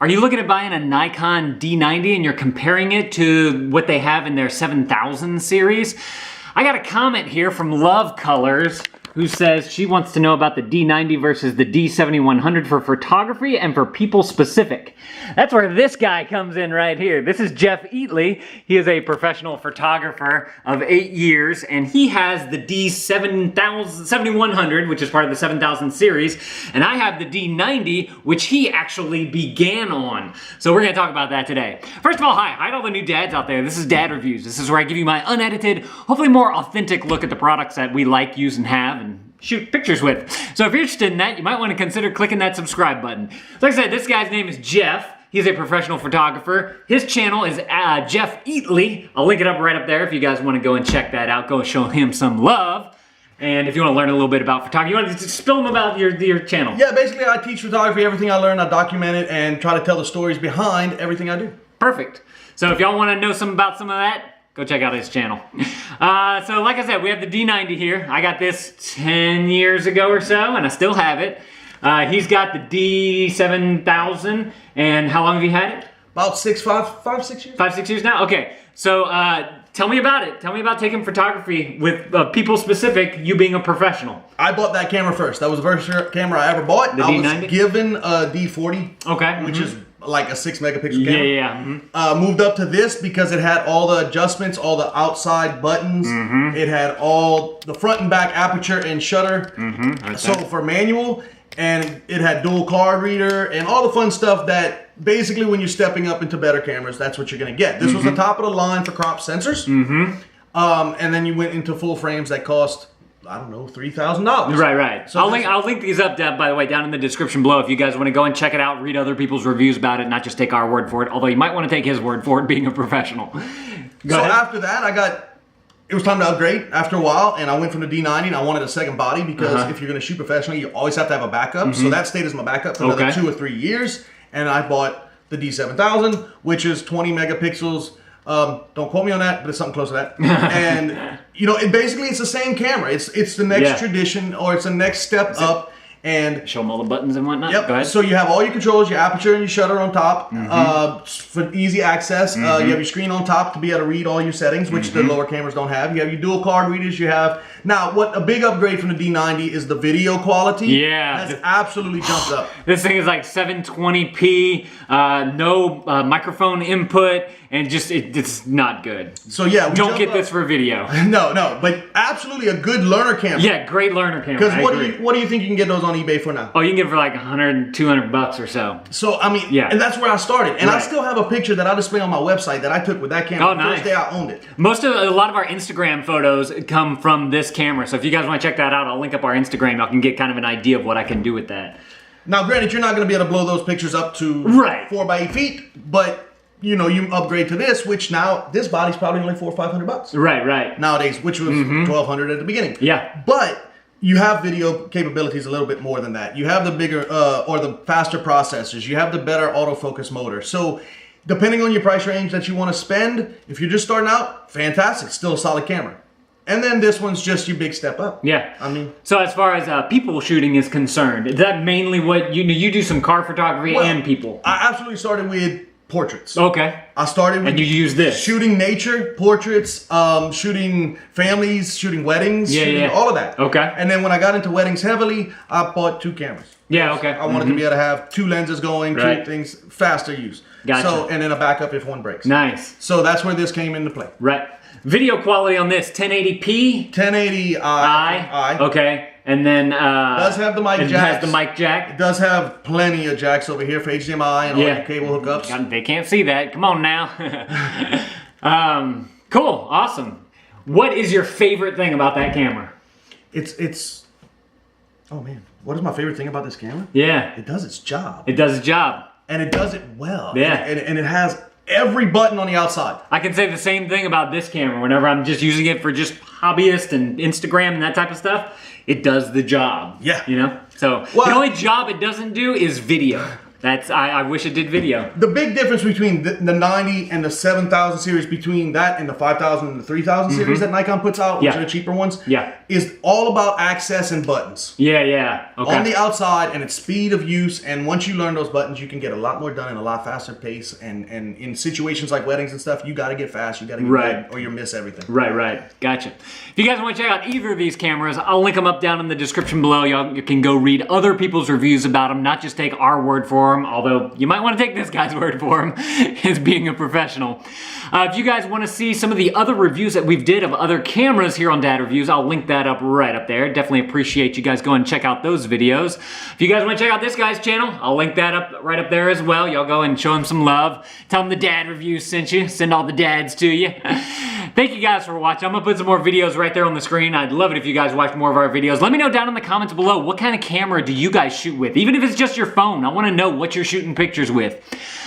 Are you looking at buying a Nikon D90 and you're comparing it to what they have in their 7000 series? I got a comment here from Love Colors who says she wants to know about the D90 versus the D7100 for photography and for people specific. That's where this guy comes in right here. This is Jeff Eatley. He is a professional photographer of 8 years, and he has the D7100, which is part of the 7000 series, and I have the D90, which he actually began on. So we're gonna talk about that today. First of all, hi to all the new dads out there. This is Dad Reviews. This is where I give you my unedited, hopefully more authentic look at the products that we like, use, and have, and shoot pictures with. So if you're interested in that, you might want to consider clicking that subscribe button. Like I said, this guy's name is Jeff. He's a professional photographer. His channel is Jeff Eatley. I'll link it up right up there if you guys want to go and check that out. Go show him some love. And if you want to learn a little bit about photography, you want to just spill them about your channel. Yeah, basically I teach photography. Everything I learn, I document it and try to tell the stories behind everything I do. Perfect. So if y'all want to know about some of that, go check out his channel. So like I said, we have the D90 here. I got this 10 years ago or so, and I still have it. He's got the D7000, and how long have you had it? About 6 years. 5, 6 years. 5, 6 years now? Okay, so tell me about it. Tell me about taking photography with people specific, you being a professional. I bought that camera first. That was the first camera I ever bought. The D90? I was given a D40, okay, which is like a 6 megapixel camera. Yeah. Moved up to this because it had all the adjustments, all the outside buttons. It had all the front and back aperture and shutter. So for manual, and it had dual card reader and all the fun stuff that basically when you're stepping up into better cameras, that's what you're gonna get. This was the top of the line for crop sensors. And then you went into full frames that cost, I don't know, $3,000. Right. So I'll link these up, by the way, down in the description below if you guys want to go and check it out, read other people's reviews about it, not just take our word for it, although you might want to take his word for it being a professional. Go ahead. After that, it was time to upgrade after a while, and I went from the D90 and I wanted a second body because if you're going to shoot professionally, you always have to have a backup. So that stayed as my backup for another 2 or 3 years, and I bought the D7000, which is 20 megapixels. Don't quote me on that, but it's something close to that. And you know, basically it's the same camera. It's the next tradition, or it's the next step up. And show them all the buttons and whatnot. Yep. Go ahead. So you have all your controls, your aperture and your shutter on top for easy access. You have your screen on top to be able to read all your settings, which the lower cameras don't have. You have your dual card readers. You have what a big upgrade from the D90 is the video quality. Yeah, has absolutely jumped up. This thing is like 720p, no microphone input, and just it's not good. So yeah, don't get this for video. No, but absolutely a good learner camera. Yeah, great learner camera. Because what do you think you can get those on eBay for now? Oh, you can get it for like 100, 200 bucks or so. So I mean, and that's where I started, and I still have a picture that I display on my website that I took with that camera. Oh, nice. The first day I owned it. A lot of our Instagram photos come from this camera, so if you guys want to check that out, I'll link up our Instagram. Y'all can get kind of an idea of what I can do with that. Now, granted, you're not going to be able to blow those pictures up to 4 by 8 feet, but you know, you upgrade to this, which now this body's probably only $400 or $500. Right. Nowadays, which was $1,200 at the beginning. Yeah. But you have video capabilities a little bit more than that. You have the bigger or the faster processors. You have the better autofocus motor. So depending on your price range that you want to spend, if you're just starting out, fantastic, still a solid camera. And then this one's just your big step up. Yeah. I mean. So as far as people shooting is concerned, is that mainly what you do some car photography and people? I absolutely started with portraits. Okay. I started with and you use this shooting nature, portraits, shooting families, shooting weddings, shooting all of that. Okay. And then when I got into weddings heavily, I bought 2 cameras. Yeah. Okay. I wanted to be able to have 2 lenses going, 2 things, faster use. Gotcha. So and then a backup if one breaks. Nice. So that's where this came into play. Right. Video quality on this 1080p. 1080i. Okay. And then does have the mic jack. It has the mic jack. It does have plenty of jacks over here for HDMI and all your cable hookups. They can't see that. Come on now. Cool. Awesome. What is your favorite thing about that camera? Oh man, what is my favorite thing about this camera? Yeah. It does its job. It does its job. And it does it well. Yeah. And it has every button on the outside. I can say the same thing about this camera. Whenever I'm just using it for just hobbyist and Instagram and that type of stuff, it does the job. Yeah. You know? So the only job it doesn't do is video. I wish it did video. The big difference between the 90 and the 7000 series, between that and the 5000 and the 3000 series that Nikon puts out, which are the cheaper ones, is all about access and buttons. Yeah. Okay. On the outside, and it's speed of use, and once you learn those buttons, you can get a lot more done in a lot faster pace, and in situations like weddings and stuff, you gotta get fast, you gotta get good, or you'll miss everything. Right. Gotcha. If you guys want to check out either of these cameras, I'll link them up down in the description below. You can go read other people's reviews about them, not just take our word for them, although you might want to take this guy's word for him as being a professional. If you guys want to see some of the other reviews that we've did of other cameras here on Dad Reviews, I'll link that up right up there. Definitely appreciate you guys going and check out those videos. If you guys want to check out this guy's channel, I'll link that up right up there as well. Y'all go and show him some love. Tell him the Dad Reviews sent you. Send all the dads to you. Thank you guys for watching. I'm going to put some more videos right there on the screen. I'd love it if you guys watch more of our videos. Let me know down in the comments below, what kind of camera do you guys shoot with? Even if it's just your phone, I want to know what you're shooting pictures with.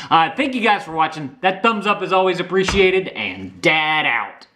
Thank you guys for watching. That thumbs up is always appreciated, and Dad out.